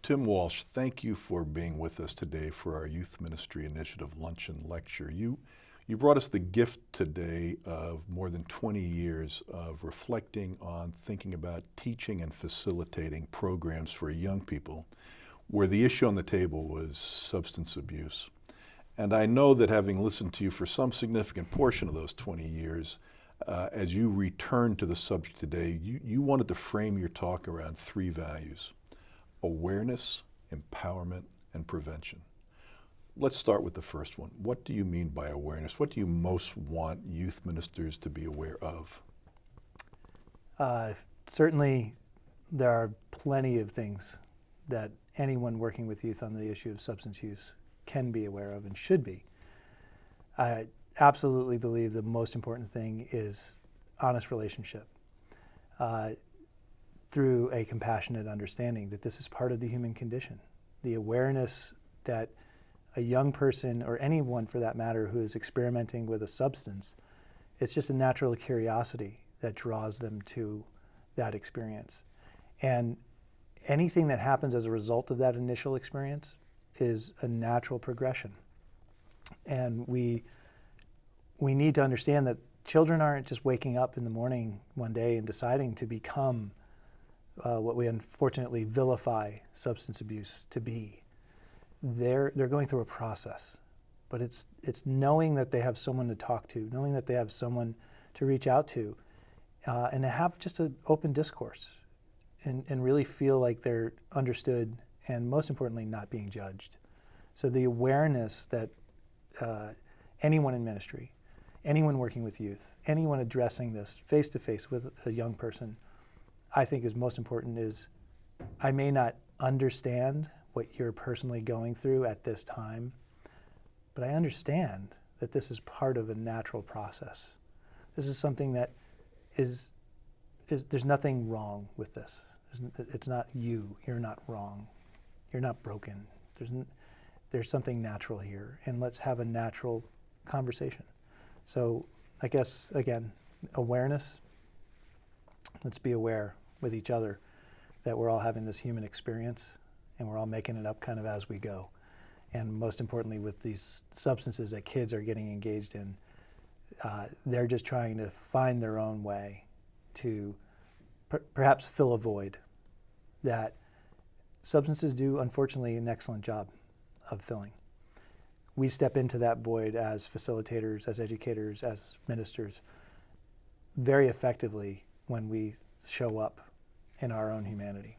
Tim Walsh, thank you for being with us today for our Youth Ministry Initiative Luncheon Lecture. You brought us the gift today of more than 20 years of reflecting on thinking about teaching and facilitating programs for young people where the issue on the table was substance abuse. And I know that having listened to you for some significant portion of those 20 years, as you return to the subject today, you wanted to frame your talk around three values: awareness, empowerment, and prevention. Let's start with the first one. What do you mean by awareness? What do you most want youth ministers to be aware of? Certainly, there are plenty of things that anyone working with youth on the issue of substance use can be aware of and should be. I absolutely believe the most important thing is honest relationship. Through a compassionate understanding that this is part of the human condition. The awareness that a young person, or anyone for that matter, who is experimenting with a substance, it's just a natural curiosity that draws them to that experience. And anything that happens as a result of that initial experience is a natural progression. And we need to understand that children aren't just waking up in the morning one day and deciding to become what we unfortunately vilify substance abuse to be. They're going through a process, but it's knowing that they have someone to talk to, knowing that they have someone to reach out to, and to have just an open discourse and really feel like they're understood and, most importantly, not being judged. So the awareness that anyone in ministry, anyone working with youth, anyone addressing this face-to-face with a young person, I think is most important is, I may not understand what you're personally going through at this time, but I understand that this is part of a natural process. This is something that is there's nothing wrong with this. It's not you, you're not wrong, you're not broken. There's something natural here, and let's have a natural conversation. So I guess, again, awareness, let's be aware with each other that we're all having this human experience and we're all making it up kind of as we go. And most importantly, with these substances that kids are getting engaged in, they're just trying to find their own way to perhaps fill a void that substances do, unfortunately, an excellent job of filling. We step into that void as facilitators, as educators, as ministers, very effectively when we show up in our own humanity.